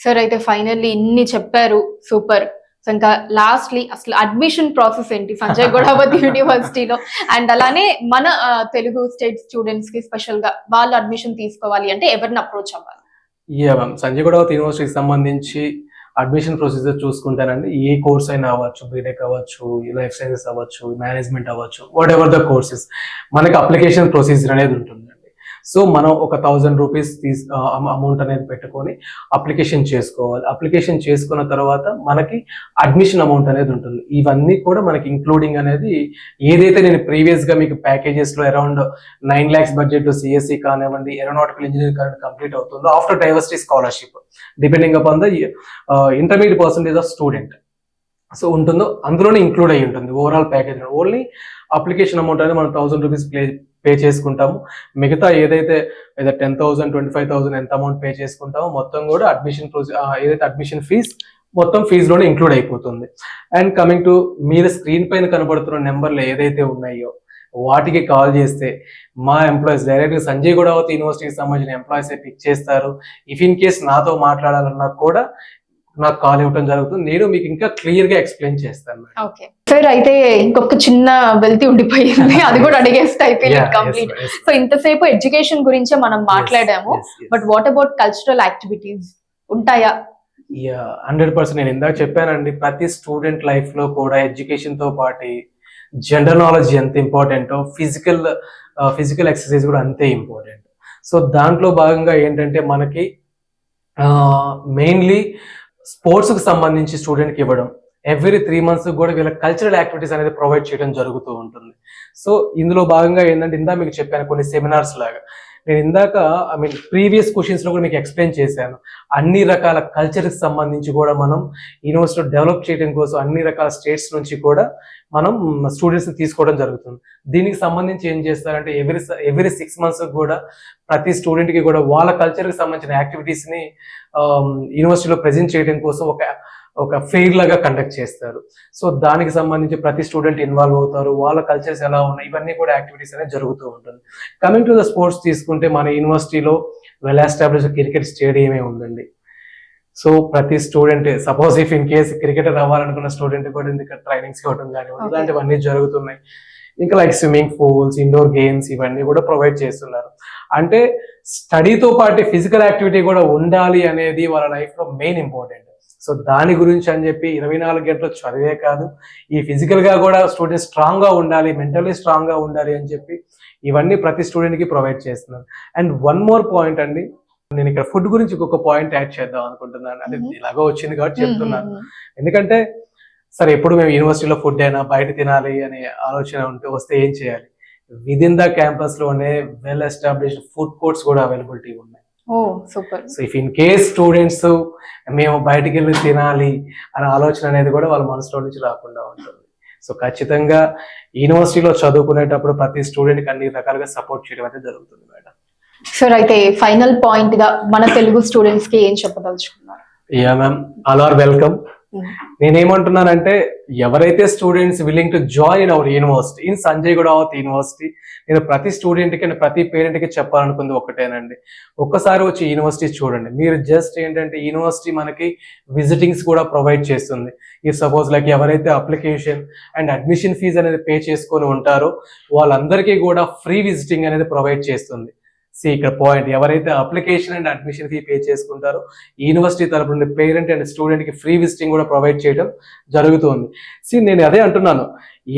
Sir అయితే finally ఇన్ని చెప్పారు, సూపర్. సో ఇంకా లాస్ట్లీ అసలు అడ్మిషన్ ప్రాసెస్ ఏంటి సంజయ్ గొడావతి యూనివర్సిటీలో, అండ్ అలానే మన తెలుగు స్టేట్ స్టూడెంట్స్ కి స్పెషల్ గా వాళ్ళు అడ్మిషన్ తీసుకోవాలి అంటే ఎవరిని అప్రోచ్ అవ్వాలి? మ్యామ్, సంజయ్ గొడావతి యూనివర్సిటీకి సంబంధించి అడ్మిషన్ ప్రొసీజర్ చూసుకుంటానండి. ఏ కోర్స్ అయినా అవ్వచ్చు, బీటెక్ అవ్వచ్చు, లైఫ్ సైన్సెస్ అవ్వచ్చు, మేనేజ్మెంట్ అవ్వచ్చు, వాట్ ఎవర్ ద కోర్సెస్, మనకి అప్లికేషన్ ప్రొసీజర్ అనేది ఉంటుందండి. సో మనం ఒక 1000 రూపీస్ అమౌంట్ అనేది పెట్టుకొని అప్లికేషన్ చేసుకోవాలి. అప్లికేషన్ చేసుకున్న తర్వాత మనకి అడ్మిషన్ అమౌంట్ అనేది ఉంటుంది. ఇవన్నీ కూడా మనకి ఇంక్లూడింగ్ అనేది ఏదైతే నేను ప్రీవియస్ గా మీకు ప్యాకేజెస్ లో అరౌండ్ 9 lakhs బడ్జెట్ సిఎస్సి కానివ్వండి, ఏరోనాటికల్ ఇంజనీరింగ్ కంప్లీట్ అవుతుందో after diversity scholarship depending upon the intermediate percentage of student so ఉంటుందో అందులోనే ఇంక్లూడ్ అయ్యి ఉంటుంది overall package. Only application amount అనేది మనం 1000 రూపీస్ పే చేసుకుంటాము. మిగతా ఏదైతే 10,000 25,000 ఎంత అమౌంట్ పే చేసుకుంటామో మొత్తం కూడా ఏదైతే అడ్మిషన్ ఫీజ్ మొత్తం ఫీజులోనే ఇంక్లూడ్ అయిపోతుంది. అండ్ కమింగ్ టు మీరు స్క్రీన్ పైన కనబడుతున్న నెంబర్లు ఏదైతే ఉన్నాయో వాటికి కాల్ చేస్తే మా ఎంప్లాయీస్ డైరెక్ట్ సంజయ్ గొడావతి యూనివర్సిటీకి సంబంధించిన ఎంప్లాయీస్ పిక్ చేస్తారు. ఇఫ్ ఇన్ కేస్ నాతో మాట్లాడాలన్నా కూడా నాకు కాల్ ఇవ్వడం జరుగుతుంది. నేను మీకు ఇంకా క్లియర్ గా ఎక్స్ప్లెయిన్ చేస్తాను. ఓకే సార్, అయితే ఇంకొక చిన్న వెల్తి ఉండిపోయింది, అది కూడా అడిగేస్తే అయిపోయింది కంప్లీట్. సో ఇంతసేపు ఎడ్యుకేషన్ గురించే మనం మాట్లాడాము, but what about cultural activities ఉంటాయా? 100% నేను ఇందాక చెప్పానండి, ప్రతి స్టూడెంట్ లైఫ్ లో కూడా ఎడ్యుకేషన్ తో పాటు జనరల్ నాలెడ్జ్ ఎంత ఇంపార్టెంటో ఫిజికల్ ఎక్సర్సైజ్ కూడా అంతే ఇంపార్టెంట్. సో దాంట్లో భాగంగా ఏంటంటే మనకి మెయిన్లీ స్పోర్ట్స్ కి సంబంధించి స్టూడెంట్కి ఇవ్వడం, ఎవ్రీ 3 months కూడా వీళ్ళ కల్చరల్ యాక్టివిటీస్ అనేది ప్రొవైడ్ చేయడం జరుగుతూ ఉంటుంది. సో ఇందులో భాగంగా ఏంటంటే ఇందాక మీకు చెప్పాను కొన్ని సెమినార్స్ లాగా, నేను ఇందాక ప్రీవియస్ క్వశ్చన్స్ లో కూడా మీకు ఎక్స్ప్లెయిన్ చేశాను. అన్ని రకాల కల్చర్ కి సంబంధించి కూడా మనం యూనివర్సిటీ డెవలప్ చేయడం కోసం అన్ని రకాల స్టేట్స్ నుంచి కూడా మనం స్టూడెంట్స్ ని తీసుకోవడం జరుగుతుంది. దీనికి సంబంధించి ఏం చేస్తారంటే ఎవ్రీ 6 months కూడా ప్రతి స్టూడెంట్ కి కూడా వాళ్ళ కల్చర్ కి సంబంధించిన యాక్టివిటీస్ ని యూనివర్సిటీలో ప్రెజెంట్ చేయడం కోసం ఒక ఫెయిర్ లాగా కండక్ట్ చేస్తారు. సో దానికి సంబంధించి ప్రతి స్టూడెంట్ ఇన్వాల్వ్ అవుతారు, వాళ్ళ కల్చర్స్ ఎలా ఉన్నాయి ఇవన్నీ కూడా యాక్టివిటీస్ అనేది జరుగుతూ ఉంటుంది. కమింగ్ టు ద స్పోర్ట్స్ తీసుకుంటే మన యూనివర్సిటీలో వెల్ ఎస్టాబ్లిష్ క్రికెట్ స్టేడియమే ఉందండి. సో ప్రతి student suppose if in case cricketer అవ్వాలనుకున్న స్టూడెంట్ కూడా ఇంకా ట్రైనింగ్స్ ఇవ్వడం కానివ్వండి ఇలాంటివన్నీ జరుగుతున్నాయి. ఇంకా like swimming pools, indoor games ఇవన్నీ కూడా ప్రొవైడ్ చేస్తున్నారు. అంటే స్టడీతో పాటు ఫిజికల్ యాక్టివిటీ కూడా ఉండాలి అనేది వాళ్ళ లైఫ్ లో మెయిన్ ఇంపార్టెంట్. సో దాని గురించి అని చెప్పి 24 గంటలు చదివే కాదు, ఈ ఫిజికల్ గా కూడా స్టూడెంట్ స్ట్రాంగ్ గా ఉండాలి, మెంటల్లీ స్ట్రాంగ్ గా ఉండాలి అని చెప్పి ఇవన్నీ ప్రతి స్టూడెంట్ కి ప్రొవైడ్ చేస్తున్నారు. అండ్ వన్ మోర్ పాయింట్ అండి, నేను ఇక్కడ ఫుడ్ గురించి ఇంకొక పాయింట్ యాడ్ చేద్దాం అనుకుంటున్నాను. అంటే ఇలాగో వచ్చింది కాబట్టి చెప్తున్నాను. ఎందుకంటే సరే ఎప్పుడు మేము యూనివర్సిటీలో ఫుడ్ అయినా బయట తినాలి అనే ఆలోచన వస్తే ఏం చేయాలి? విదిన్ ద క్యాంపస్ లోనే వెల్ ఎస్టాబ్లిష్డ్ ఫుడ్ కోర్ట్స్ కూడా అవైలబిలిటీ ఉన్నాయి. So if in case students మేము బయటికి వెళ్ళి తినాలి అనే ఆలోచన అనేది కూడా వాళ్ళ మనసులో నుంచి రాకుండా ఉంటుంది. సో ఖచ్చితంగా యూనివర్సిటీలో చదువుకునేటప్పుడు ప్రతి స్టూడెంట్ కి అన్ని రకాలుగా సపోర్ట్ చేయడం అయితే జరుగుతుంది మేడం. సార్ అయితే ఫైనల్ పాయింట్ గా మన తెలుగు స్టూడెంట్స్ కి ఏం చెప్పదలుచుకున్నారు? Yeah ma'am, all are welcome. నేనేమంటున్నానంటే ఎవరైతే students willing to join our university in Sanjay Ghodawat university, నేను ప్రతి స్టూడెంట్ కి ప్రతి పేరెంట్ కి చెప్పాలనుకుంది ఒకటేనండి, ఒక్కసారి వచ్చి యూనివర్సిటీ చూడండి. మీరు జస్ట్ ఏంటంటే యూనివర్సిటీ మనకి విజిటింగ్స్ కూడా ప్రొవైడ్ చేస్తుంది. ఈ సపోజ్ లైక్ ఎవరైతే అప్లికేషన్ అండ్ అడ్మిషన్ ఫీజు అనేది పే చేసుకొని ఉంటారో వాళ్ళందరికీ కూడా ఫ్రీ విజిటింగ్ అనేది ప్రొవైడ్ చేస్తుంది. ఇక్కడ పాయింట్, ఎవరైతే application and admission fee pay చేసుకుంటారో యూనివర్సిటీ తరపు నుండి పేరెంట్ అండ్ స్టూడెంట్ కి ఫ్రీ విజిటింగ్ కూడా ప్రొవైడ్ చేయడం జరుగుతుంది. నేను అదే అంటున్నాను,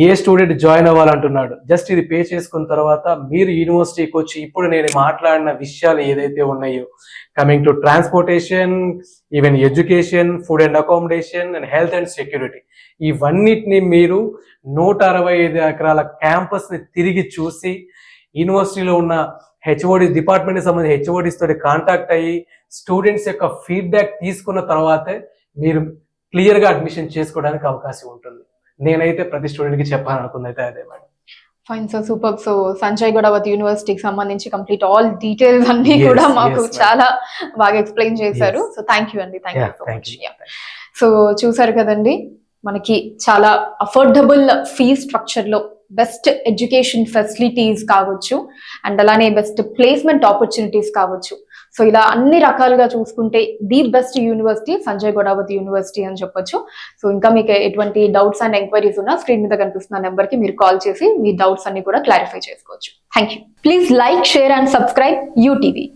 ఏ స్టూడెంట్ జాయిన్ అవ్వాలంటున్నాడు జస్ట్ ఇది పే చేసుకున్న తర్వాత మీరు యూనివర్సిటీకి వచ్చి ఇప్పుడు నేను మాట్లాడిన విషయాలు ఏదైతే ఉన్నాయో coming to transportation, even education, food and accommodation and health and security, ఇవన్నిటిని మీరు 165 ఎకరాల క్యాంపస్ ని తిరిగి చూసి యూనివర్సిటీలో ఉన్న హెచ్ఓడి డిపార్ట్మెంట్ కి సంబంధించి హెచ్ఓడిస్ తోటి కాంటాక్ట్ అయ్యి స్టూడెంట్స్ యొక్క ఫీడ్బ్యాక్ తీసుకున్న తర్వాతే మీరు క్లియర్ గా అడ్మిషన్ చేసుకోవడానికి అవకాశం ఉంటుంది. నేనైతే ప్రతి స్టూడెంట్ కి చెప్పాలనుకుంది అయితే అదే madam. Fine sir, super. So Sanjay Ghodawat యూనివర్సిటీకి సంబంధించి కంప్లీట్ ఆల్ డీటెయిల్స్ అన్ని కూడా మాకు చాలా బాగా ఎక్స్ప్లెయిన్ చేశారు. సో థ్యాంక్ యూ అండి, thank you so much. So చూసారు కదండి, మనకి చాలా అఫోర్డబుల్ ఫీ స్ట్రక్చర్ లో బెస్ట్ ఎడ్యుకేషన్ ఫెసిలిటీస్ కావచ్చు, అండ్ అలానే బెస్ట్ ప్లేస్మెంట్ ఆపర్చునిటీస్ కావచ్చు. సో ఇలా అన్ని రకాలుగా చూసుకుంటే the best university Sanjay Ghodawat university అని చెప్పొచ్చు. సో ఇంకా మీకు ఎటువంటి డౌట్స్ అండ్ ఎంక్వైరీస్ ఉన్నా స్క్రీన్ మీద కనిపిస్తున్న నెంబర్ కి మీరు కాల్ చేసి మీ డౌట్స్ అన్ని కూడా క్లారిఫై చేసుకోవచ్చు. Thank you. Please like, share and subscribe UTV.